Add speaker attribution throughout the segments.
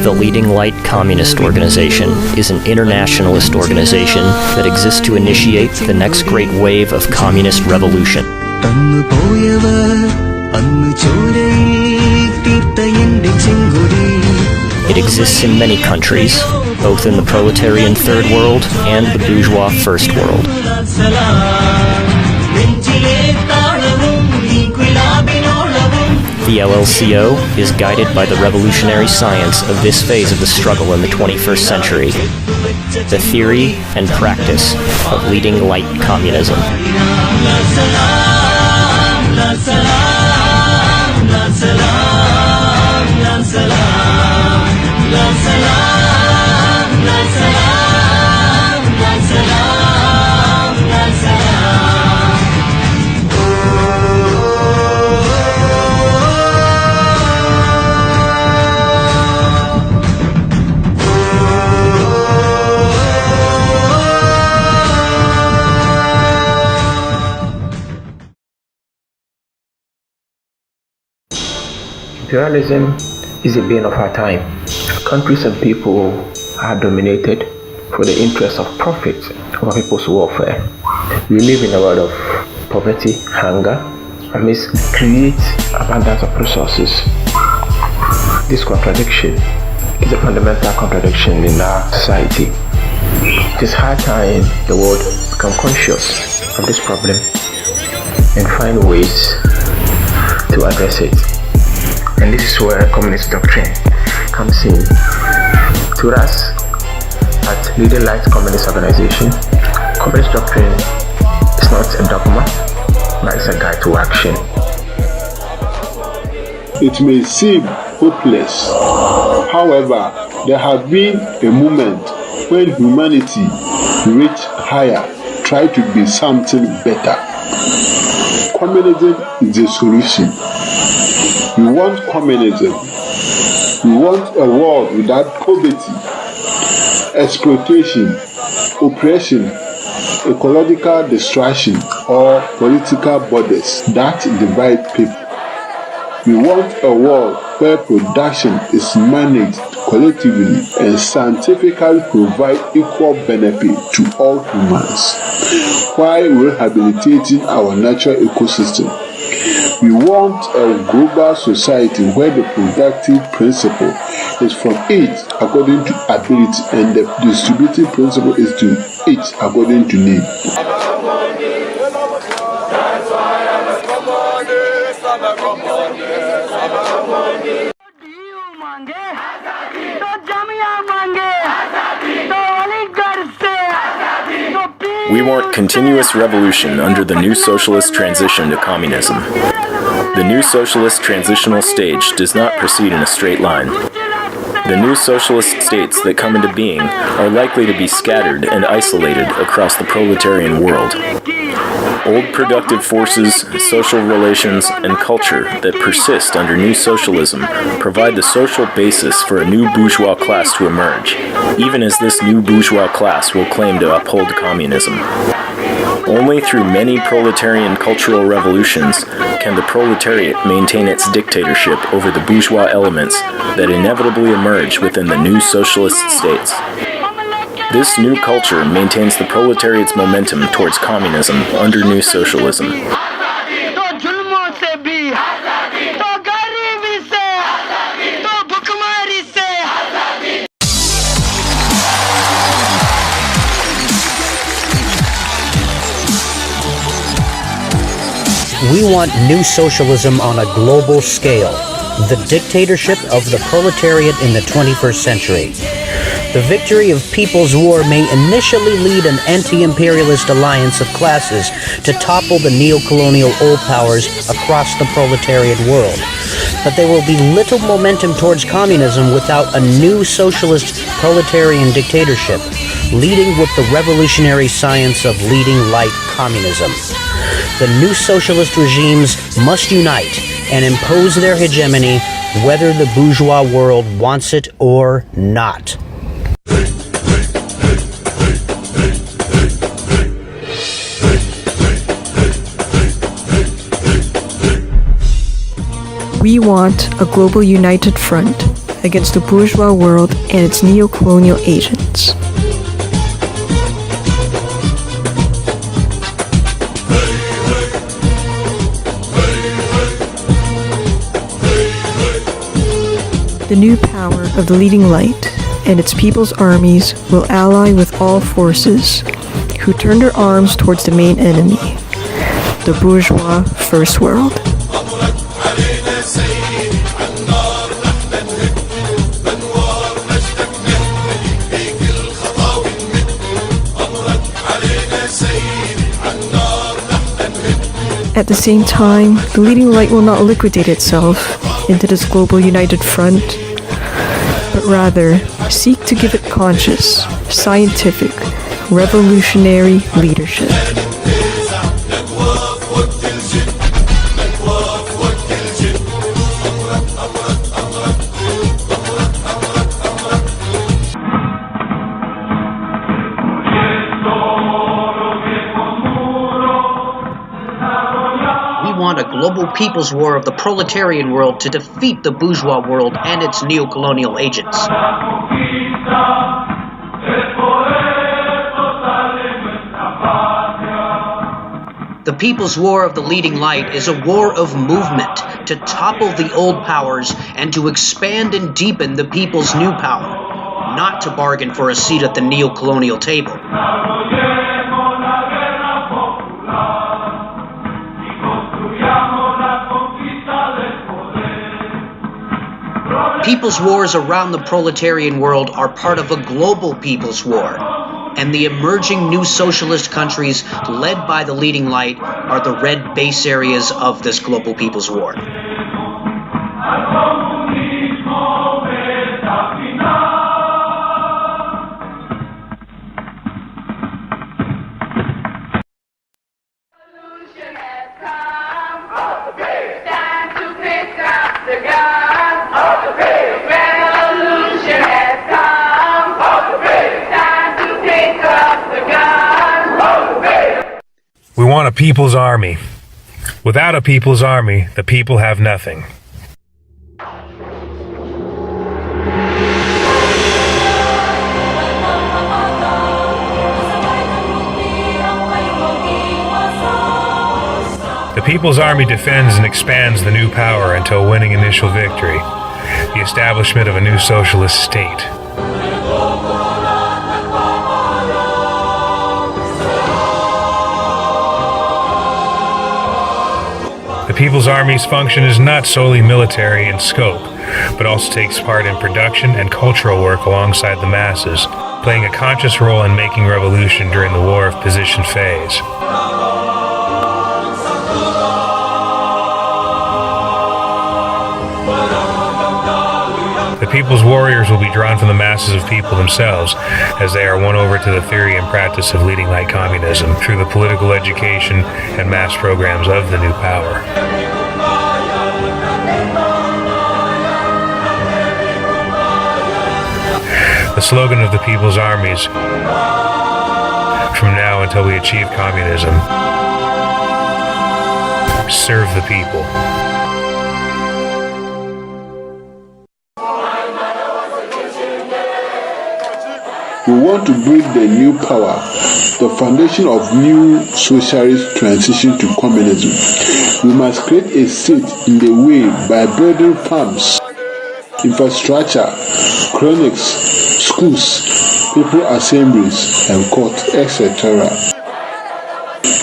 Speaker 1: The Leading Light Communist Organization is an internationalist organization that exists to initiate the next great wave of communist revolution. It exists in many countries, both in the proletarian third world and the bourgeois first world. The LLCO is guided by the revolutionary science of this phase of the struggle in the 21st century, the theory and practice of leading light communism.
Speaker 2: Imperialism is a bane of our time. Countries and people are dominated for the interest of profit over people's welfare. We live in a world of poverty, hunger, and this creates abundance of resources. This contradiction is a fundamental contradiction in our society. It is high time the world become conscious of this problem and find ways to address it. And this is where communist doctrine comes in. To us, at Leading Light Communist Organization, communist doctrine is not a dogma, but it's a guide to action.
Speaker 3: It may seem hopeless. However, there have been a moment when humanity reached higher, tried to be something better. Communism is the solution. We want communism. We want a world without poverty, exploitation, oppression, ecological destruction, or political borders that divide people. We want a world where production is managed collectively and scientifically provide equal benefit to all humans, while rehabilitating our natural ecosystem. We want a global society where the productive principle is from each according to ability and the distributive principle is to each according to need.
Speaker 4: We want continuous revolution under the new socialist transition to communism. The new socialist transitional stage does not proceed in a straight line. The new socialist states that come into being are likely to be scattered and isolated across the proletarian world. Old productive forces, social relations, and culture that persist under new socialism provide the social basis for a new bourgeois class to emerge, even as this new bourgeois class will claim to uphold communism. Only through many proletarian cultural revolutions can the proletariat maintain its dictatorship over the bourgeois elements that inevitably emerge within the new socialist states. This new culture maintains the proletariat's momentum towards communism under new socialism.
Speaker 5: We want new socialism on a global scale, the dictatorship of the proletariat in the 21st century. The victory of People's War may initially lead an anti-imperialist alliance of classes to topple the neo-colonial old powers across the proletariat world. But there will be little momentum towards communism without a new socialist proletarian dictatorship, leading with the revolutionary science of leading light communism. The new socialist regimes must unite and impose their hegemony whether the bourgeois world wants it or not.
Speaker 6: We want a global united front against the bourgeois world and its neo-colonial agents. The new power of the leading light and its people's armies will ally with all forces who turn their arms towards the main enemy, the bourgeois First World. At the same time, the leading light will not liquidate itself into this global united front, but rather seek to give it conscious, scientific, revolutionary leadership.
Speaker 5: We want a global people's war of the proletarian world to defeat the bourgeois world and its neo-colonial agents. The People's War of the Leading Light is a war of movement to topple the old powers and to expand and deepen the people's new power, not to bargain for a seat at the neo-colonial table. People's wars around the proletarian world are part of a global people's war, and the emerging new socialist countries led by the leading light are the red base areas of this global people's war.
Speaker 7: We want a people's army. Without a people's army, the people have nothing. The People's Army defends and expands the new power until winning initial victory, the establishment of a new socialist state. The People's Army's function is not solely military in scope, but also takes part in production and cultural work alongside the masses, playing a conscious role in making revolution during the War of Position phase. The People's Warriors will be drawn from the masses of people themselves, as they are won over to the theory and practice of leading light communism through the political education and mass programs of the new power. The slogan of the People's Armies, from now until we achieve communism: serve the people.
Speaker 3: We want to build the new power, the foundation of new socialist transition to communism. We must create a seat in the way by building farms, infrastructure, clinics, schools, people assemblies, and courts, etc.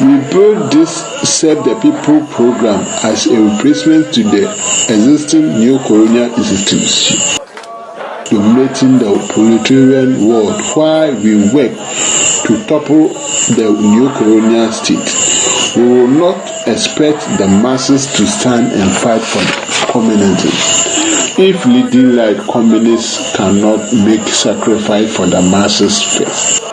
Speaker 3: We build this Serve the People program as a replacement to the existing neo-colonial institutions dominating the proletarian world, while we work to topple the neo-colonial state. We will not expect the masses to stand and fight for communism if leading light communists cannot make sacrifice for the masses first.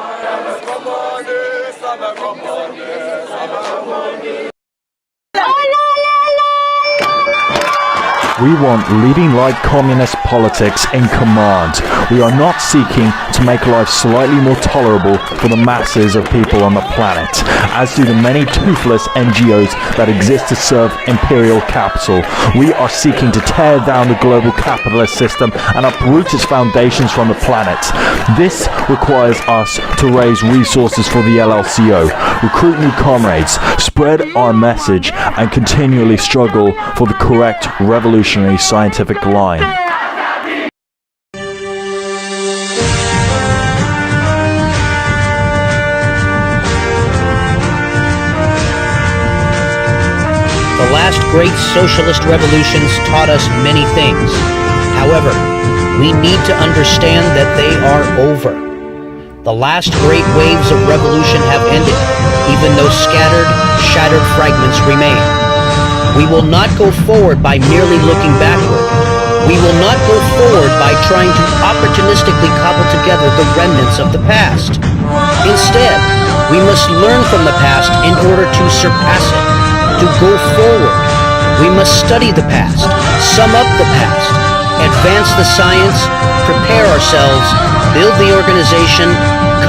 Speaker 8: We want leading light communist politics in command. We are not seeking to make life slightly more tolerable for the masses of people on the planet, as do the many toothless NGOs that exist to serve imperial capital. We are seeking to tear down the global capitalist system and uproot its foundations from the planet. This requires us to raise resources for the LLCO, recruit new comrades, spread our message, and continually struggle for the correct revolutionary scientific line.
Speaker 5: The last great socialist revolutions taught us many things. However, we need to understand that they are over. The last great waves of revolution have ended, even though scattered, shattered fragments remain. We will not go forward by merely looking backward. We will not go forward by trying to opportunistically cobble together the remnants of the past. Instead, we must learn from the past in order to surpass it, to go forward. We must study the past, sum up the past, advance the science, prepare ourselves, build the organization,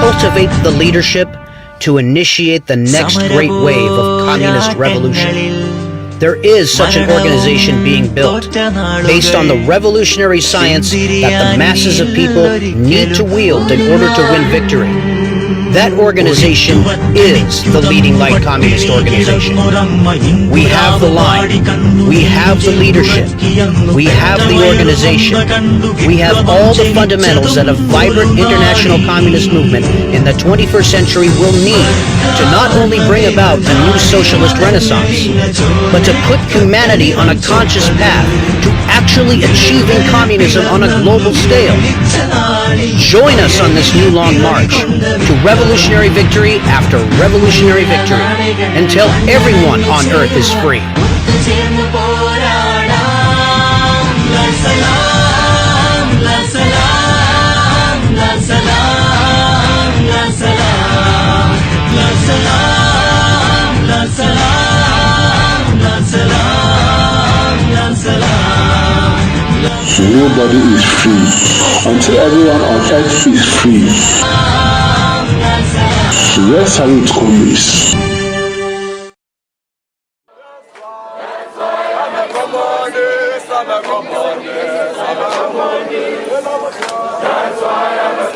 Speaker 5: cultivate the leadership to initiate the next great wave of communist revolution. There is such an organization being built, based on the revolutionary science that the masses of people need to wield in order to win victory. That organization is the leading light communist organization. We have the line, we have the leadership, we have the organization, we have all the fundamentals that a vibrant international communist movement in the 21st century will need to not only bring about a new socialist renaissance, but to put humanity on a conscious path to actually achieving communism on a global scale. Join us on this new long march to revolutionary victory after revolutionary victory until everyone on earth is free.
Speaker 3: Nobody is free until everyone on earth is free. Let's salute communists.
Speaker 9: That's why I'm